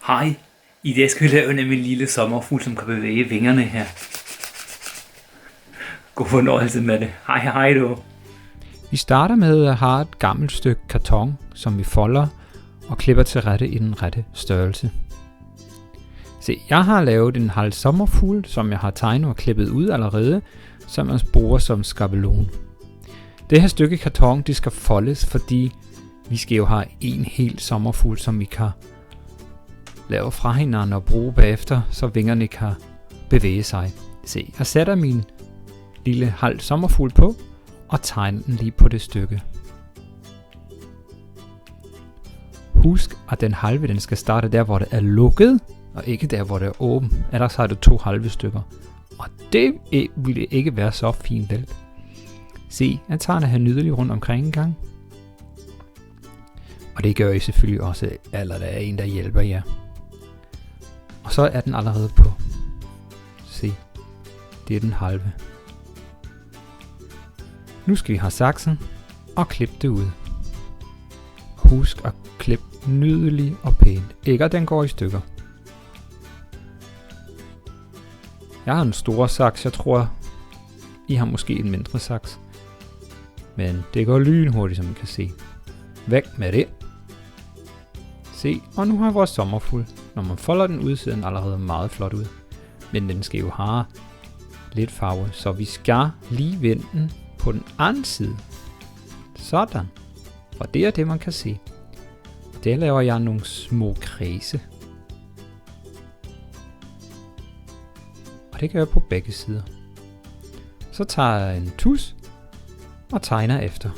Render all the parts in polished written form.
Hej, i dag skal vi lave en lille sommerfugl, som kan bevæge vingerne her. God fornøjelse med det. Hej du. Vi starter med at have et gammelt stykke karton, som vi folder og klipper til rette i den rette størrelse. Se, jeg har lavet en halv sommerfugl, som jeg har tegnet og klippet ud allerede, som man bruger som skabelon. Det her stykke karton, det skal foldes, fordi vi skal jo have en hel sommerfugl, som vi kan lave fra hinanden og bruge bagefter, så vingerne kan bevæge sig. Se, jeg sætter min lille halv sommerfugl på og tegner den lige på det stykke. Husk, at den halve den skal starte der, hvor det er lukket, og ikke der, hvor det er åben. Ellers har du 2 halve stykker. Og det ville ikke være så fint, vel? Se, jeg tager det her nydeligt rundt omkring en gang. Og det gør I selvfølgelig også, eller der er en, der hjælper jer. Og så er den allerede på. Se, det er den halve. Nu skal vi have saksen og klippe det ud. Husk at klippe nydeligt og pænt. Ikke at den går i stykker. Jeg har en stor saks, jeg tror I har måske en mindre saks. Men det går lynhurtigt, som I kan se. Væk med det. Se, og nu har vi vores sommerfugl. Når man folder den ud, ser den allerede meget flot ud. Men den skal jo have lidt farve, så vi skal lige vende den på den anden side. Sådan. For det er det, man kan se. Der laver jeg nogle små kredse. Og det gør jeg på begge sider. Så tager jeg en tus og tegner efter.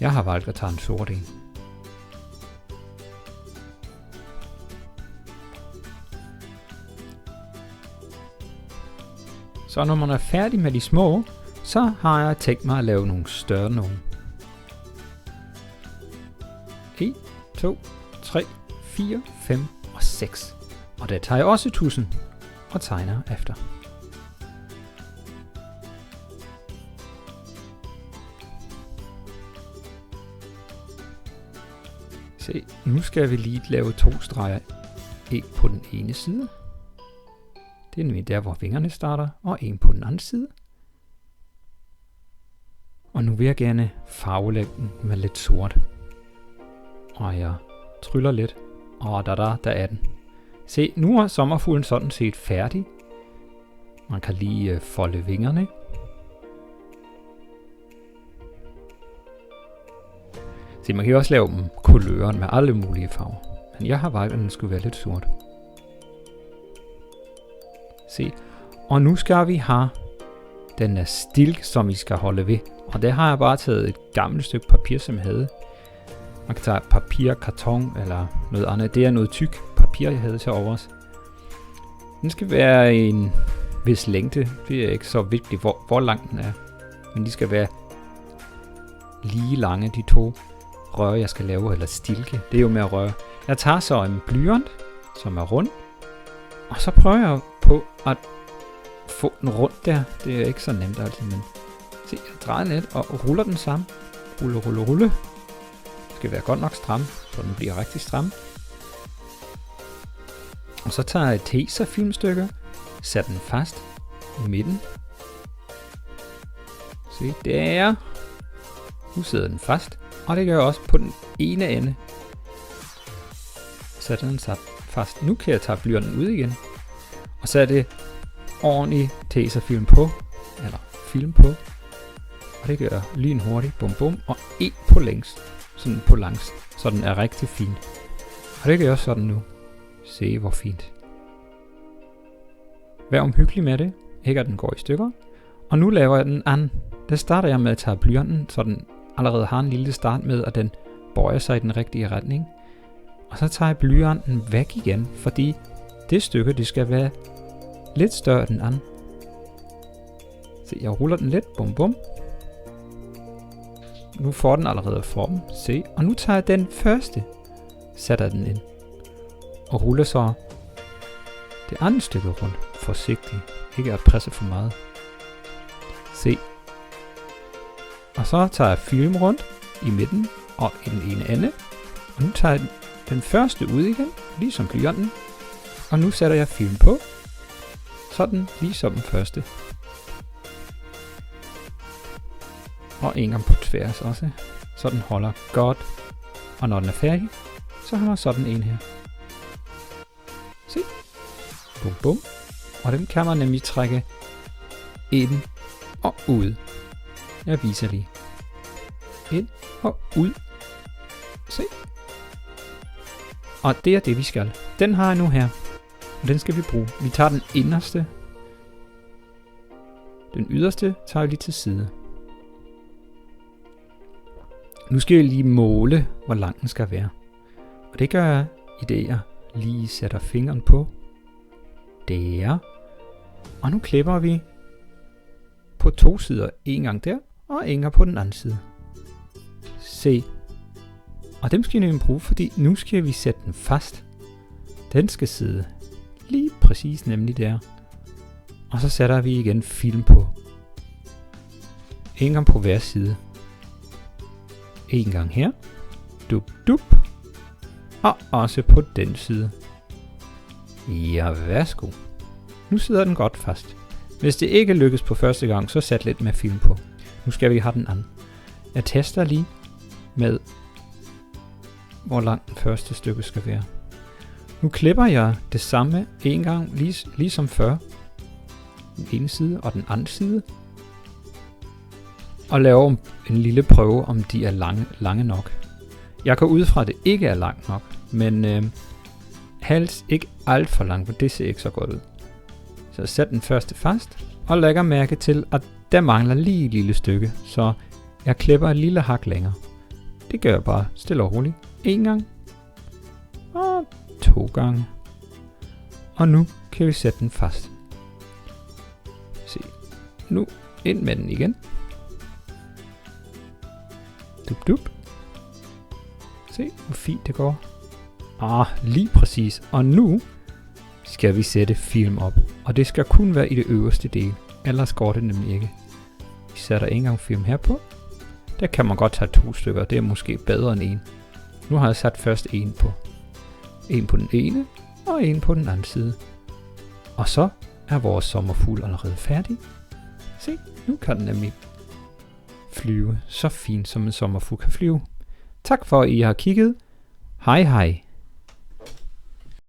Jeg har valgt at tage en sort en. Så når man er færdig med de små, så har jeg tænkt mig at lave nogle større nogle. 1, 2, 3, 4, 5 og 6. Og der tager jeg også tusind og tegner efter. Se, nu skal vi lige lave 2 streger. En på den ene side. Det er nemlig der, hvor vingerne starter, og en på den anden side. Og nu vil jeg gerne farvelægge den med lidt sort. Og jeg tryller lidt, og der er den. Se, nu er sommerfuglen sådan set færdig. Man kan lige folde vingerne. Se, man kan også lave dem kuløren med alle mulige farver. Men jeg har valgt, at den skulle være lidt sort. Se, og nu skal vi have den der stilk, som vi skal holde ved. Og der har jeg bare taget et gammelt stykke papir, som jeg havde. Man kan tage papir, karton eller noget andet. Det er noget tyk papir, jeg havde til overs. Den skal være en vis længde. Det er ikke så vigtigt, hvor lang den er. Men de skal være lige lange, de 2 rør, jeg skal lave, eller stilke. Det er jo med at røre. Jeg tager så en blyant, som er rund. Og så prøver jeg på at få den rundt der. Det er ikke så nemt altid, men se, jeg drejer lidt og ruller den sammen. Rulle. Det skal være godt nok stram, så den bliver rigtig stram. Og så tager jeg et tesafilmstykke, sætter den fast i midten. Se, der. Nu sidder den fast, og det gør jeg også på den ene ende. Sætter den fast. Nu kan jeg tage blyanten ud igen. Og så er det ordentlig tesafilm på, eller film på. Og det gør jeg lynhurtigt, bum, og en på længs, sådan på langs, så den er rigtig fin. Og det gør jeg også sådan nu. Se hvor fint. Vær omhyggelig med det, ikke at den går i stykker. Og nu laver jeg den anden. Der starter jeg med at tage blyanten, så den allerede har en lille start med, at den bøjer sig i den rigtige retning. Og så tager jeg blyanten væk igen, fordi det stykke, det skal være lidt større end den anden. Se, jeg ruller den lidt, bum. Nu får den allerede form, se. Og nu tager jeg den første, sætter den ind. Og ruller så det andet stykke rundt, forsigtigt. Ikke at presse for meget. Se. Og så tager jeg film rundt i midten og i den ene ende. Og nu tager jeg den første ud igen, ligesom blyanten. Og nu sætter jeg film på. Sådan ligesom den første. Og en gang på tværs også. Så den holder godt. Og når den er færdig, så har man sådan en her. Se. Bum bum. Og den kan man nemlig trække ind og ud. Jeg viser lige. Ind og ud. Se. Og det er det vi skal. Den har jeg nu her. Og den skal vi bruge. Vi tager den inderste. Den yderste tager vi lige til side. Nu skal jeg lige måle, hvor lang den skal være. Og det gør jeg i det, jeg lige sætter fingeren på. Der. Og nu klipper vi på 2 sider. En gang der, og en gang på den anden side. Se. Og dem skal vi nemlig bruge, fordi nu skal vi sætte den fast. Den skal sidde lige præcis nemlig der. Og så sætter vi igen film på. En gang på hver side. En gang her. Dup dup. Og også på den side. Ja, værsgo. Nu sidder den godt fast. Hvis det ikke lykkes på første gang, så sæt lidt mere film på. Nu skal vi have den anden. Jeg tester lige med, hvor lang den første stykke skal være. Nu klipper jeg det samme en gang, ligesom før. Den ene side og den anden side. Og laver en lille prøve, om de er lange nok. Jeg går ud fra, at det ikke er langt nok, men helst ikke alt for langt, for det ser ikke så godt ud. Så sæt den første fast, og lægger mærke til, at der mangler lige et lille stykke, så jeg klipper et lille hak længere. Det gør jeg bare stille og roligt. 1 gang. Og 2 gange. Og nu kan vi sætte den fast. Se. Nu ind med den igen. Dup dup. Se, hvor fint det går. Lige præcis. Og nu skal vi sætte film op. Og det skal kun være i det øverste del. Ellers går det nemlig ikke. Vi sætter en gang film her på. Der kan man godt tage 2 stykker. Det er måske bedre end 1. Nu har jeg sat først en på. En på den ene, og en på den anden side. Og så er vores sommerfugl allerede færdig. Se, nu kan den nemlig flyve så fint, som en sommerfugl kan flyve. Tak for, at I har kigget. Hej hej.